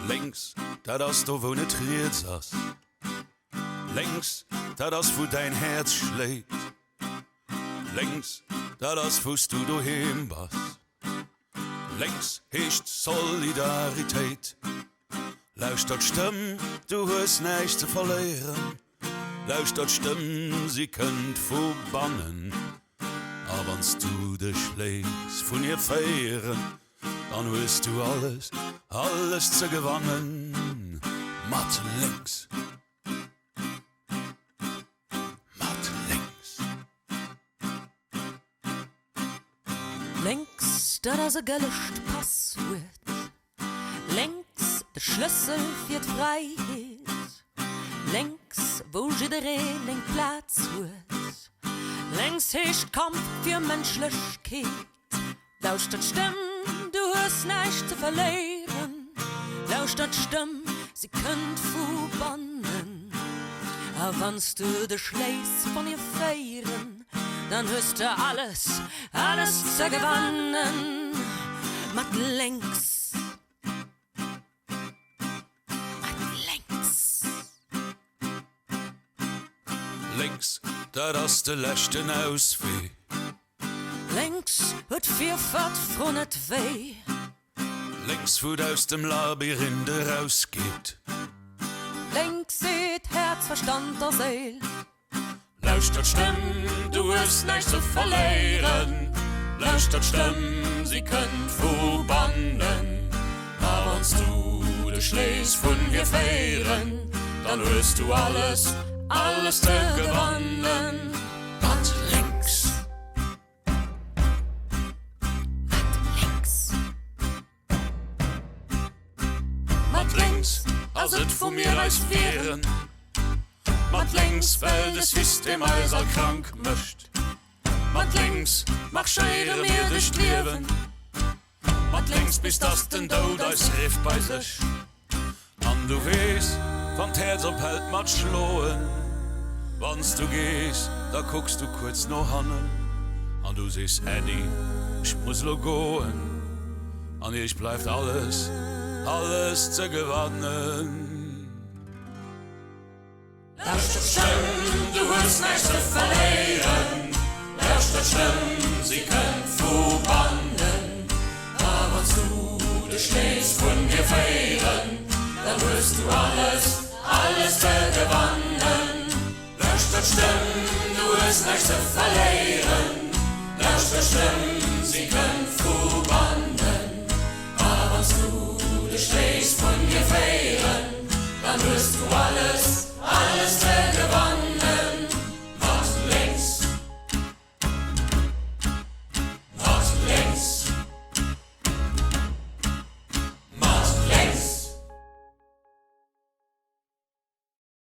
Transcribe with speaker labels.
Speaker 1: Lénks, dat ass do wo net riets ass. Lénks, dat ass wo däin Häerz schléit. Lénks, dat ass wost du doheem bas. Lénks heescht Solidaritéit. Lauschter Stimm, du hues näischt te verléieren. Lauschter Stimm, sie kënnt bannen. Aber wannst du de schléit vun ihr féieren, dann huest du alles ze gewannen. Mat Lénks.
Speaker 2: Lénks, dat ass gellegt Passwuert. Lénks, de Schlëssel fir d'Freiheet. Lénks, wo jiddereen eng Plaz huet. Lénks heescht Kampf fir Menschlechkeet. Lauschter Stimm, du hues näischt te verléieren. Lauschter Stimm, sie kënnt bannen. A wannst du de schléiss von ihr féieren, dann hust du alles zu gewannen. Mat Lénks. Mat Lénks.
Speaker 1: Lénks, dat ass de lächten auswee.
Speaker 2: Lénks huet vierfach fron et weh.
Speaker 1: Lénks, wo aus dem Labyrinth rausgeht.
Speaker 2: Lénks seht Herz, Verstand der Seel.
Speaker 1: Lauschter Stimm, du hast näischt zu verléieren. Lauschter Stimm, sie kënnt bannen. Aber wannst du de schléiss vun wir féieren, dann hörst du alles zu gewannen. Mat Lénks. Mat Lénks, als het vor mir als wären. Mat Lénks, weil das System als all krank möcht. Mat Lénks, mach scheire mir durch Leben. Mat Lénks, bis das den Tod als Riff bei sich. An du wees, wann Häerz ophält mat schloen. Wannst du gehst, da guckst du kurz noch hannen. An du siehst Eddie, ich muss lo goen. An ich bleibt alles zu gewannen. Lauschter Stimm, du hast näischt zu verléieren. Lauschter Stimm, sie kënnt bannen. Aber wannst du de schléiss vun wir féieren, dann hörst du alles zu gewannen. Lauschter Stimm, du hast näischt zu verléieren. Lauschter Stimm, sie kënnt bannen. Aber wannst du de schléiss vun wir